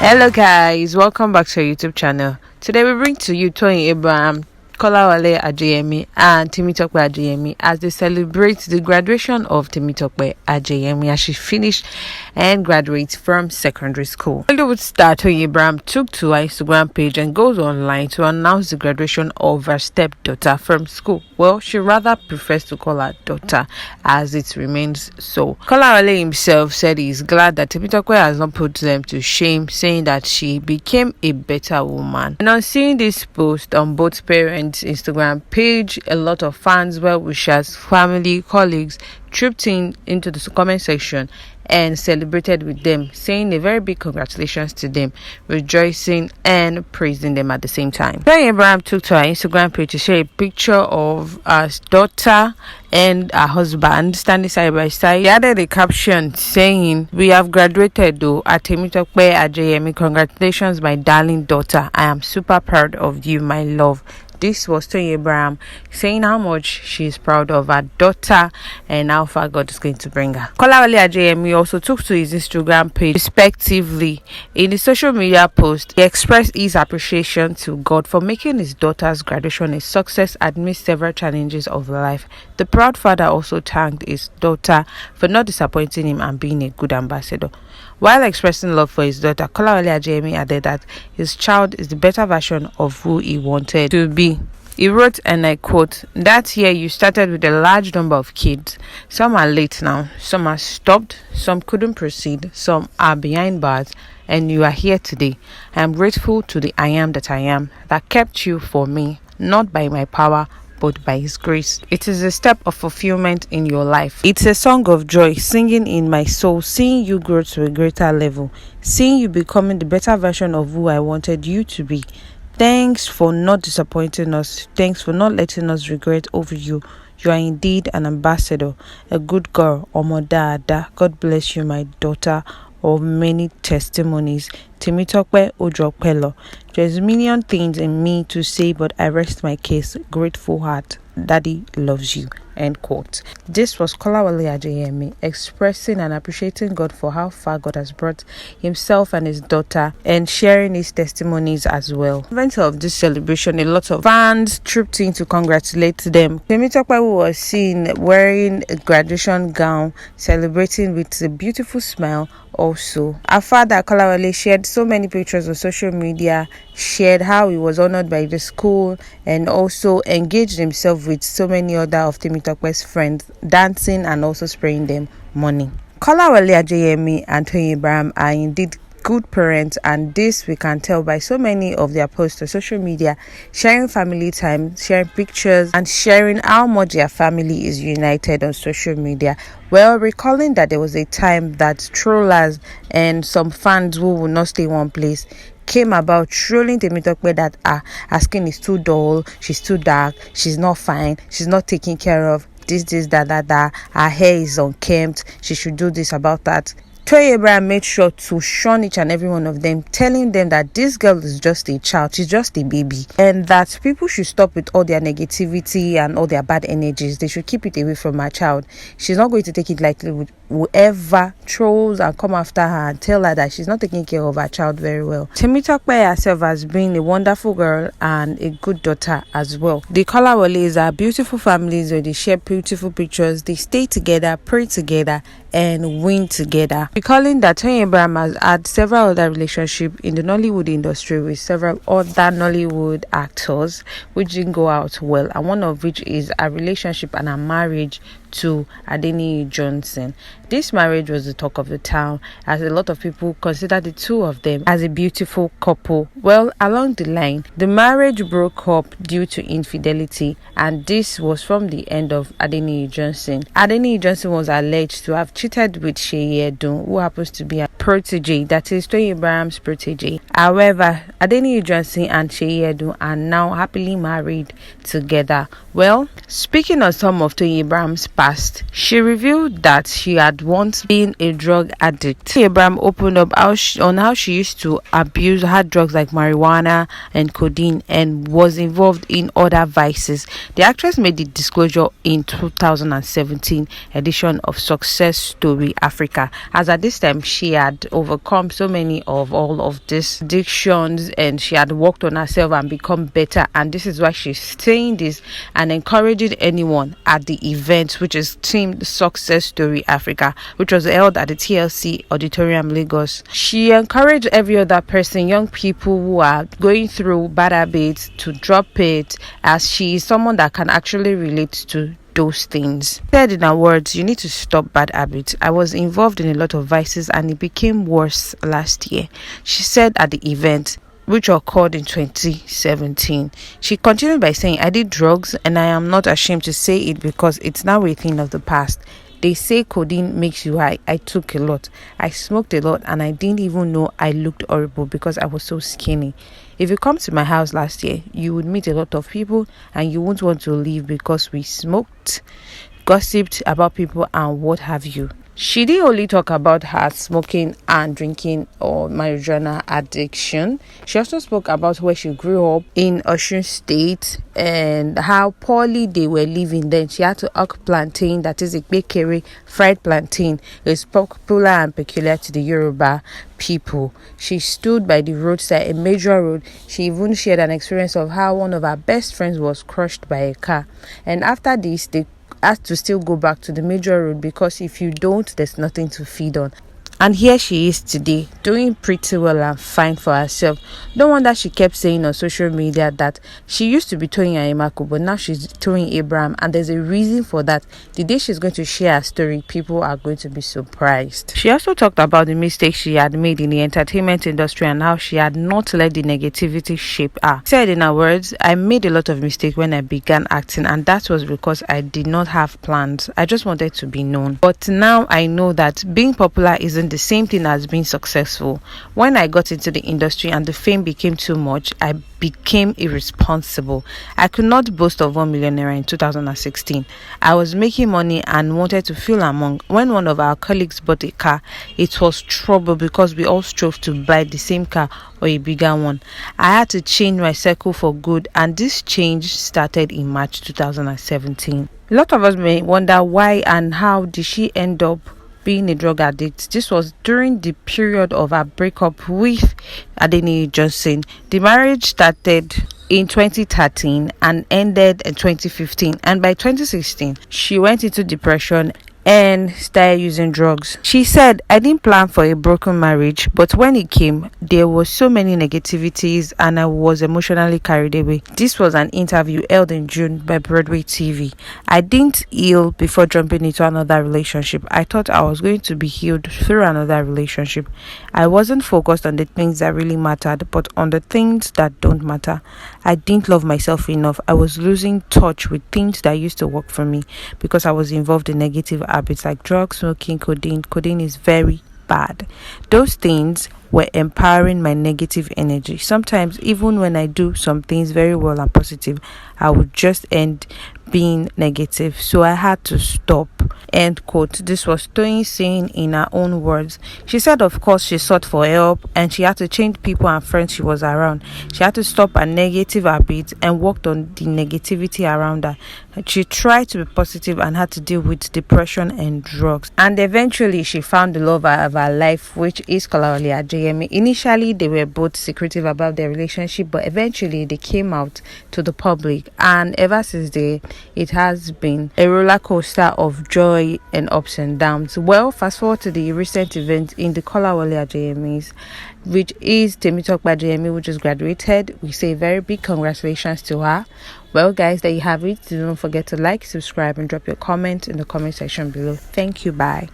Hello guys, welcome back to our YouTube channel. Today we bring to you Toyin, Kolawale Ajayemi and Temitope Ajayemi as they celebrate the graduation of Temitope Ajayemi as she finished and graduates from secondary school. Hollywood star Toyin took to her Instagram page and goes online to announce the graduation of her stepdaughter from school. Well, she rather prefers to call her daughter as it remains so. Kolawale himself said he is glad that Temitope has not put them to shame, saying that she became a better woman. And on seeing this post on both parents' Instagram page, a lot of fans, well wishers, family, colleagues trooped into the comment section and celebrated with them, saying a very big congratulations to them, rejoicing and praising them at the same time. Toyin took to her Instagram page to share a picture of her daughter and her husband standing side by side. He added a caption saying, "We have graduated though at Temitope Ajayemi. Congratulations, my darling daughter. I am super proud of you, my love." This was Toyin saying how much she is proud of her daughter and how far God is going to bring her. Kolawale Ajayemi also took to his Instagram page respectively. In the social media post, he expressed his appreciation to God for making his daughter's graduation a success amidst several challenges of life. The proud father also thanked his daughter for not disappointing him and being a good ambassador. While expressing love for his daughter, Kolawale Ajayemi added that his child is the better version of who he wanted to be. He wrote, and I quote, "That year you started with a large number of kids. Some are late now, some are stopped, some couldn't proceed, some are behind bars, and you are here today. I am grateful to the I am that I am that kept you for me, not by my power, but by His grace. It is a step of fulfillment in your life. It's a song of joy, singing in my soul, seeing you grow to a greater level, seeing you becoming the better version of who I wanted you to be. Thanks for not disappointing us. Thanks for not letting us regret over you. You are indeed an ambassador, a good girl, Omodada. God bless you, my daughter of many testimonies. Temitope Ojopelo. There's a million things in me to say, but I rest my case. Grateful heart. Daddy loves you." End quote. This was Kolawale Ajayemi expressing and appreciating God for how far God has brought himself and his daughter and sharing his testimonies as well. In event of this celebration, a lot of fans trooped in to congratulate them. Temitope was seen wearing a graduation gown, celebrating with a beautiful smile. Also, her father Kolawale shared so many pictures on social media, shared how he was honored by the school, and also engaged himself with so many other of Temitope's friends, dancing and also spraying them money. Kolawale Ajayemi and Toyin are indeed good parents, and this we can tell by so many of their posts on social media, sharing family time, sharing pictures, and sharing how much their family is united on social media. Well, recalling that there was a time that trollers and some fans who would not stay in one place came about trolling Temitope that her skin is too dull, she's too dark, she's not fine, she's not taken care of, this, that, her hair is unkempt, she should do this about that. Toyin made sure to shun each and every one of them, telling them that this girl is just a child, she's just a baby, and that people should stop with all their negativity and all their bad energies. They should keep it away from her child. She's not going to take it lightly with whoever trolls and come after her and tell her that she's not taking care of her child very well. Temitope herself has been a wonderful girl and a good daughter as well. The Kolawales are beautiful families where they share beautiful pictures, they stay together, pray together, and win together. Recalling that Toyin has had several other relationships in the Nollywood industry with several other Nollywood actors which didn't go out well, and one of which is a relationship and a marriage to Adeniyi Johnson. This marriage was the talk of the town as a lot of people consider the two of them as a beautiful couple. Well, along the line, the marriage broke up due to infidelity, and this was from the end of Adeniyi Johnson. Adeniyi Johnson was alleged to have cheated with Seyi Edun, who happens to be a protege, that is Toyin protege. However, Adeniyi Johnson and Seyi Edun are now happily married together. Well, speaking of some of Toyin past, she revealed that she had had once been a drug addict. Abraham opened up how she used to abuse hard drugs like marijuana and codeine and was involved in other vices. The actress made the disclosure in 2017 edition of Success Story Africa, as at this time she had overcome so many of all of these addictions and she had worked on herself and become better. And this is why she's saying this and encouraging anyone at the event, which is themed Success Story Africa, which was held at the TLC Auditorium, Lagos. She encouraged every other person, young people who are going through bad habits, to drop it, as she is someone that can actually relate to those things. Said in her words, "You need to stop bad habits. I was involved in a lot of vices and it became worse last year," she said at the event, which occurred in 2017. She continued by saying, "I did drugs and I am not ashamed to say it because it's now a thing of the past. They say codeine makes you high. I took a lot. I smoked a lot and I didn't even know I looked horrible because I was so skinny. If you come to my house last year, you would meet a lot of people and you won't want to leave because we smoked, gossiped about people and what have you." She didn't only talk about her smoking and drinking or marijuana addiction. She also spoke about where she grew up in Osun State and how poorly they were living then. She had to hawk plantain, that is a bakery fried plantain. It's popular and peculiar to the Yoruba people. She stood by the roadside, a major road. She even shared an experience of how one of her best friends was crushed by a car. And after this, they has to still go back to the major road because if you don't, there's nothing to feed on. And here she is today, doing pretty well and fine for herself. No wonder she kept saying on social media that she used to be Toyin Ayemaku, but now she's Toyin Abraham, and there's a reason for that. The day she's going to share her story, people are going to be surprised. She also talked about the mistakes she had made in the entertainment industry and how she had not let the negativity shape her. She said in her words, "I made a lot of mistakes when I began acting, and that was because I did not have plans. I just wanted to be known. But now I know that being popular isn't the same thing as being successful. When I got into the industry and the fame became too much, I became irresponsible. I could not boast of 1 million naira in 2016. I was making money and wanted to feel among. When one of our colleagues bought a car, it was trouble because we all strove to buy the same car or a bigger one. I had to change my circle for good, and this change started in March 2017. A lot of us may wonder why and how did she end up being a drug addict. This was during the period of her breakup with Adeniyi Johnson. The marriage started in 2013 and ended in 2015, and by 2016 she went into depression and started using drugs. She said, "I didn't plan for a broken marriage, but when it came, there was so many negativities and I was emotionally carried away." This was an interview held in June by Broadway TV. "I didn't heal before jumping into another relationship. I thought I was going to be healed through another relationship. I wasn't focused on the things that really mattered, but on the things that don't matter. I didn't love myself enough. I was losing touch with things that used to work for me because I was involved in negative habits like drugs, smoking, codeine. Codeine is very bad. Those things were empowering my negative energy. Sometimes, even when I do some things very well and positive, I would just end being negative. So I had to stop." End quote. This was Toyin saying in her own words. She said, of course, she sought for help and she had to change people and friends she was around. She had to stop her negative habits and worked on the negativity around her. She tried to be positive and had to deal with depression and drugs. And eventually, she found the love of her life, which is Kolawole Adeyemi. Initially, they were both secretive about their relationship, but eventually they came out to the public. And ever since then, it has been a roller coaster of joy and ups and downs. Well, fast forward to the recent event in the Kolawole Adeyemi's, which is Temitope Adeyemi, which is graduated. We say very big congratulations to her. Well, guys, there you have it. Don't forget to like, subscribe, and drop your comment in the comment section below. Thank you. Bye.